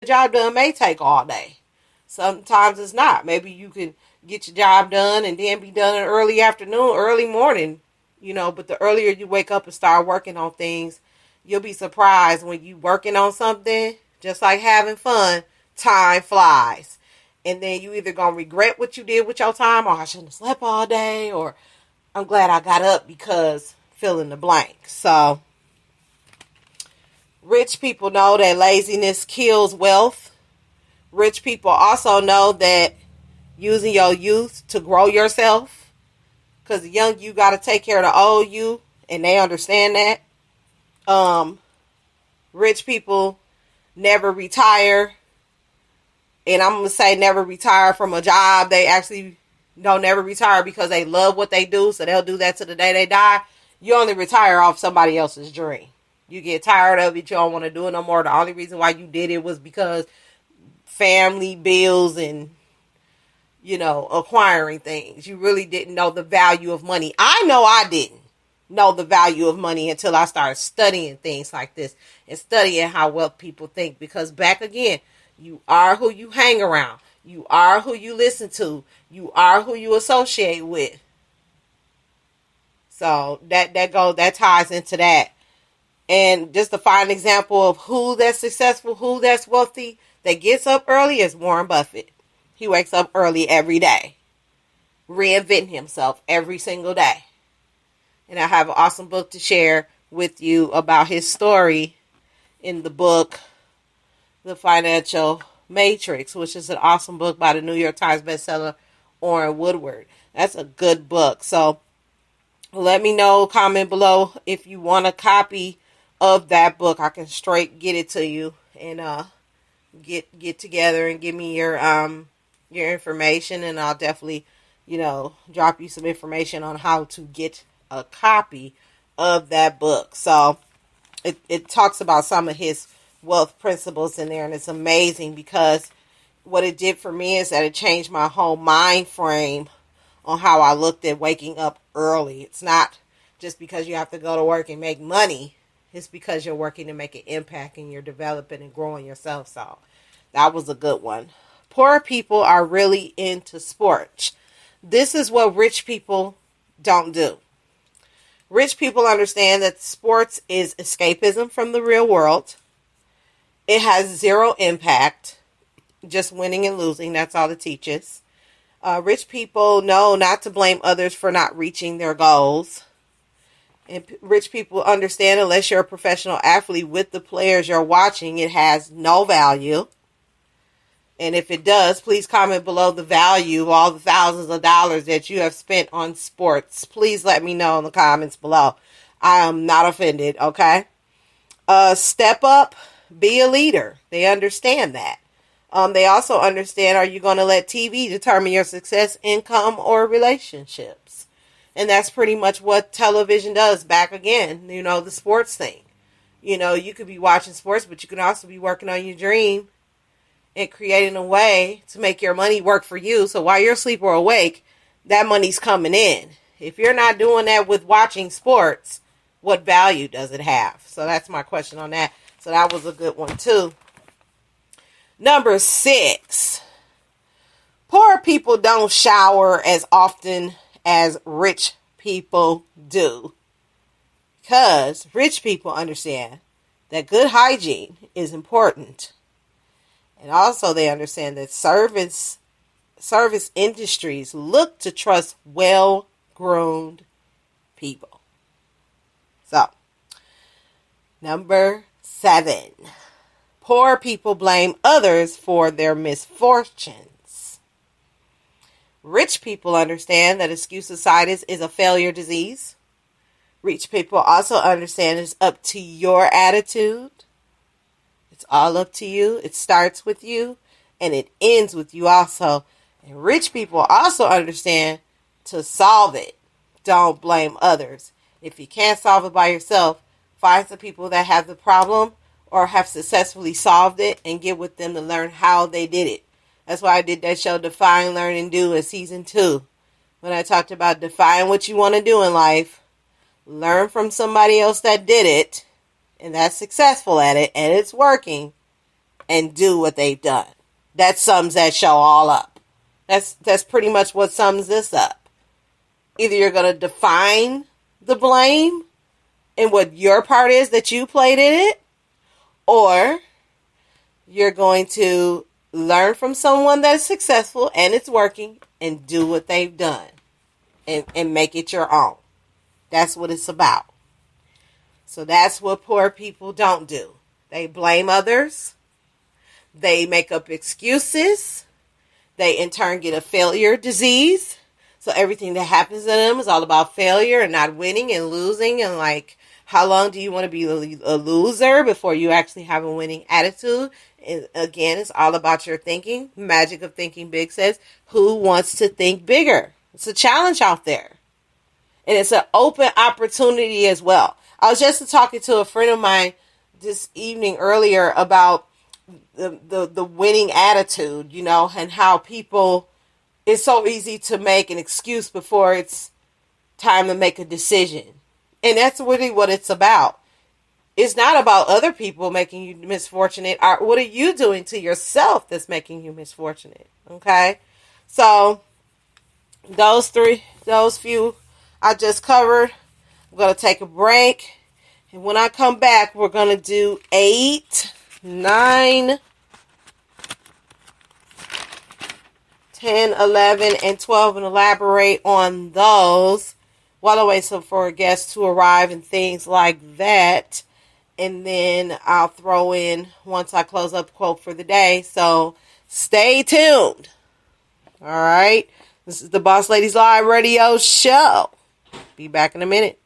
job done may take all day. Sometimes it's not. Maybe you can get your job done and then be done in early afternoon, early morning, but the earlier you wake up and start working on things, you'll be surprised when you working on something, just like having fun, time flies. And then you either gonna regret what you did with your time, or I shouldn't have slept all day, or I'm glad I got up because fill in the blank. So rich people know that laziness kills wealth. Rich people also know that using your youth to grow yourself, because the young you got to take care of the old you, and they understand that. Rich people never retire, and I'm going to say never retire from a job. They actually don't never retire because they love what they do, so they'll do that to the day they die. You only retire off somebody else's dream. You get tired of it, you don't want to do it no more. The only reason why you did it was because family, bills, and acquiring things. You really didn't know the value of money. I know I didn't know the value of money until I started studying things like this and studying how wealth people think. Because back again, you are who you hang around. You are who you listen to. You are who you associate with. So that ties into that. And just to find an example of who that's successful, who that's wealthy, that gets up early is Warren Buffett. He wakes up early every day, reinventing himself every single day. And I have an awesome book to share with you about his story in the book, The Financial Matrix, which is an awesome book by the New York Times bestseller, Orrin Woodward. That's a good book. So let me know, comment below if you want a copy of that book. I can straight get it to you, and get together and give me your information, and I'll definitely, drop you some information on how to get a copy of that book. So it talks about some of his wealth principles in there, and it's amazing because what it did for me is that it changed my whole mind frame on how I looked at waking up early. It's not just because you have to go to work and make money. It's because you're working to make an impact and you're developing and growing yourself. So that was a good one. Poor people are really into sports. This is what rich people don't do. Rich people understand that sports is escapism from the real world. It has zero impact, just winning and losing. That's all it teaches. Rich people know not to blame others for not reaching their goals. And rich people understand unless you're a professional athlete with the players you're watching, it has no value. And if it does, please comment below the value of all the thousands of dollars that you have spent on sports. Please let me know in the comments below. I am not offended, okay? Step up, be a leader. They understand that. They also understand, are you going to let TV determine your success, income, or relationships? And that's pretty much what television does. Back again, the sports thing. You could be watching sports, but you can also be working on your dream and creating a way to make your money work for you. So while you're asleep or awake, that money's coming in. If you're not doing that with watching sports, what value does it have? So that's my question on that. So that was a good one too. Number 6. Poor people don't shower as often as rich people do. Because rich people understand that good hygiene is important. And also they understand that service industries look to trust well-groomed people. So, number 7. Poor people blame others for their misfortunes. Rich people understand that excuse-itis is a failure disease. Rich people also understand it's up to your attitude. It's all up to you. It starts with you and it ends with you also. And rich people also understand to solve it. Don't blame others. If you can't solve it by yourself, find some people that have the problem or have successfully solved it and get with them to learn how they did it. That's why I did that show, Define, Learn, and Do in season 2. When I talked about define what you want to do in life, learn from somebody else that did it, and that's successful at it, and it's working, and do what they've done. That sums that show all up. That's pretty much what sums this up. Either you're going to define the blame and what your part is that you played in it, or you're going to learn from someone that is successful and it's working and do what they've done and make it your own. That's what it's about. So that's what poor people don't do. They blame others. They make up excuses. They in turn get a failure disease. So everything that happens to them is all about failure and not winning and losing. And like, how long do you want to be a loser before you actually have a winning attitude? And again, it's all about your thinking. Magic of Thinking Big says, who wants to think bigger? It's a challenge out there. And it's an open opportunity as well. I was just talking to a friend of mine this evening earlier about the winning attitude, you know, and how people, it's so easy to make an excuse before it's time to make a decision. And that's really what it's about. It's not about other people making you misfortunate. What are you doing to yourself that's making you misfortunate? Okay? So, those few I just covered. I'm going to take a break. And when I come back, we're going to do 8, 9, 10, 11, and 12 and elaborate on those while I wait for a guest to arrive and things like that. And then I'll throw in, once I close up, quote for the day. So stay tuned. All right. This is the Boss Ladies Live Radio Show. Be back in a minute.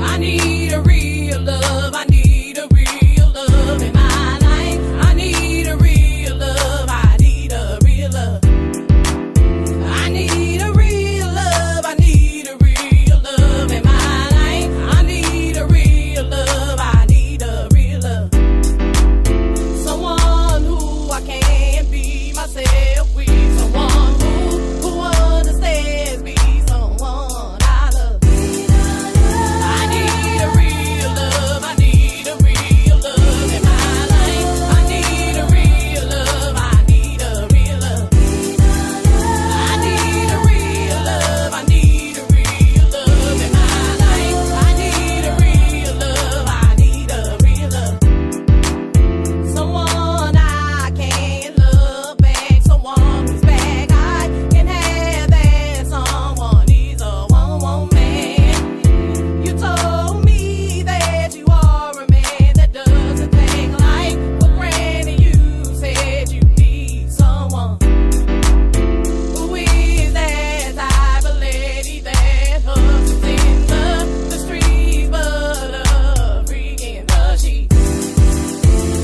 I need a real love. I need a real love in my life. I need a real love. I need a real love. I need a real love. I need a real love in my life. I need a real love. I need a real love. Someone who I can be myself with. Someone who understands me. Someone I love. I need a real love. I need a real love in my life. I need a real love. I need a real love. I need a real love. I need a real love in my life. I need a real love. I need a real love. Someone I can love back. Someone who's back. I can have that. Someone is a one man. You told me that you are a man that doesn't take life for granted. You said you need someone who is that type of lady that hustles in the streets, but a freak in the sheets.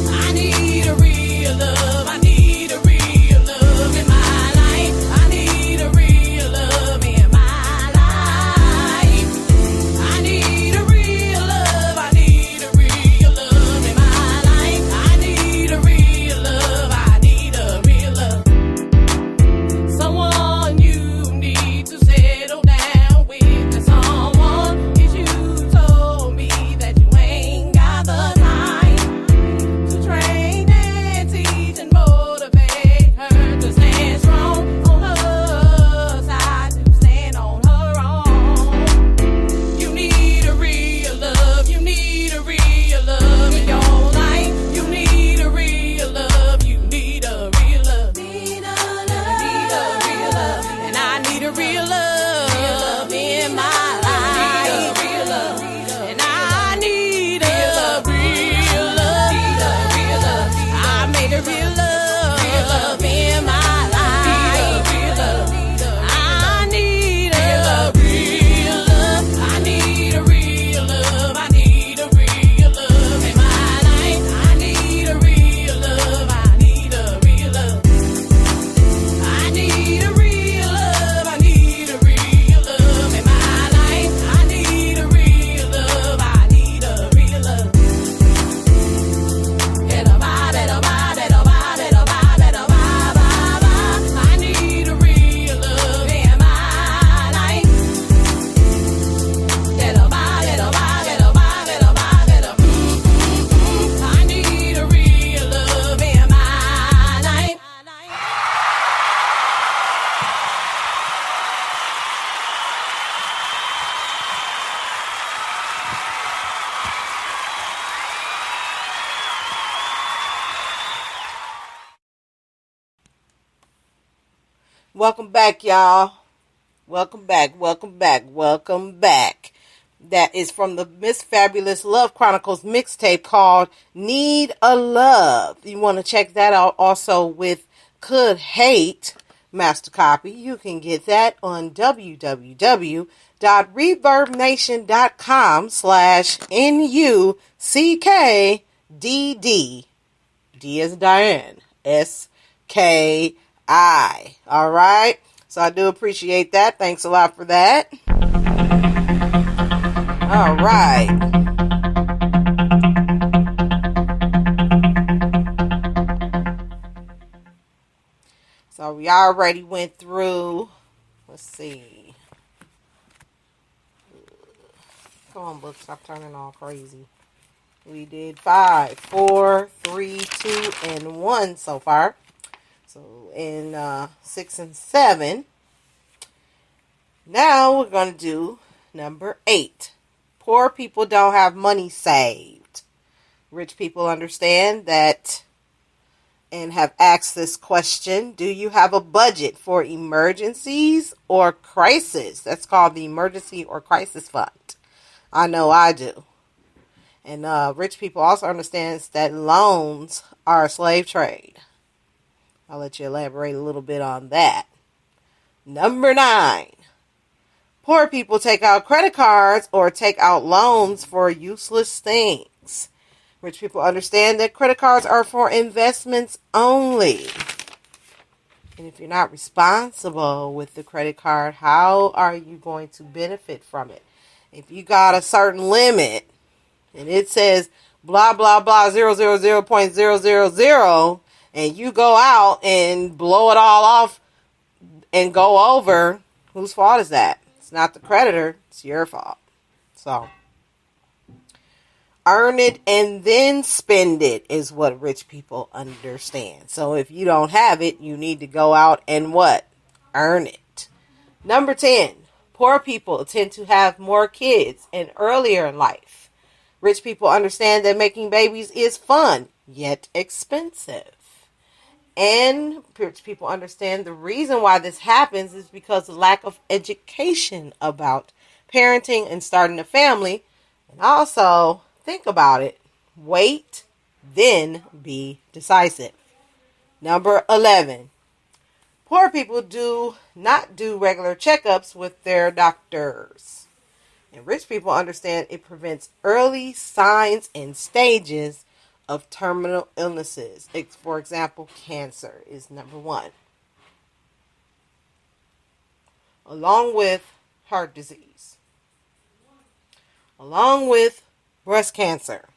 I need a real love. I need a real love in my life. I need a real love in my life. I need a real love. I need a real love in my life. I need a real love. I need a real love. Someone you need to settle down with. And someone is you told me that you ain't got the time to train and teach and motivate her to stand strong on her side, to stand on her own. You need a real love. You need a real love in your life. You need a real love. You need a real love. Need a real love. And I need a real love in my life. And I need a real love. I made a real love in my life. I need a real love. I need a real love. I need a real love in my life. I need a real love. I need a real love. I need a real love. Welcome back, y'all. Welcome back, welcome back, welcome back. That is from the Miss Fabulous Love Chronicles mixtape called Need a Love. You want to check that out also with Could Hate master copy. You can get that on www.reverbnation.com/NUCKDD. D as Diane. SKI. All right. So I do appreciate that. Thanks a lot for that. All right. So we already went through. Let's see. Come on, book. Stop turning all crazy. We did 5, 4, 3, 2, and 1 so far. So in 6 and 7. Now we're going to do number 8. Poor people don't have money saved. Rich people understand that and have asked this question. Do you have a budget for emergencies or crisis? That's called the Emergency or Crisis Fund. I know I do. And rich people also understand that loans are a slave trade. I'll let you elaborate a little bit on that. Number 9. Poor people take out credit cards or take out loans for useless things. Rich people understand that credit cards are for investments only. And if you're not responsible with the credit card, how are you going to benefit from it? If you got a certain limit and it says blah, blah, blah, 000.000, and you go out and blow it all off and go over, whose fault is that? It's not the creditor. It's your fault. So, earn it and then spend it is what rich people understand. So, if you don't have it, you need to go out and what? Earn it. Number 10. Poor people tend to have more kids and earlier in life. Rich people understand that making babies is fun, yet expensive. And rich people understand the reason why this happens is because of lack of education about parenting and starting a family. And also, think about it. Wait, then be decisive. Number 11. Poor people do not do regular checkups with their doctors. And rich people understand it prevents early signs and stages of terminal illnesses. For example, cancer is number 1. Along with heart disease. Along with breast cancer.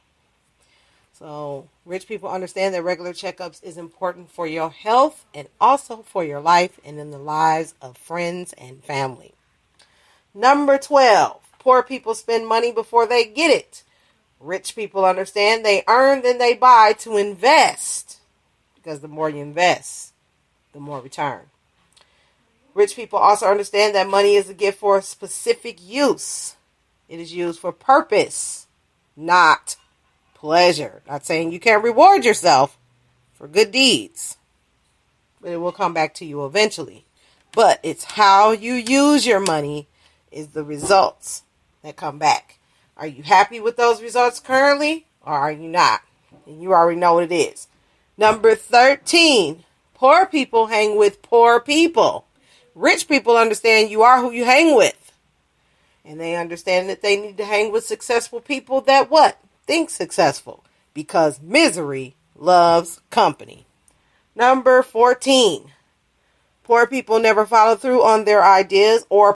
So, rich people understand that regular checkups is important for your health and also for your life and in the lives of friends and family. Number 12. Poor people spend money before they get it. Rich people understand they earn then they buy to invest. Because the more you invest, the more return. Rich people also understand that money is a gift for a specific use. It is used for purpose, not pleasure. Not saying you can't reward yourself for good deeds. But it will come back to you eventually. But it's how you use your money is the results that come back. Are you happy with those results currently, or are you not? And you already know what it is. Number 13, poor people hang with poor people. Rich people understand you are who you hang with. And they understand that they need to hang with successful people that what? Think successful. Because misery loves company. Number 14, poor people never follow through on their ideas or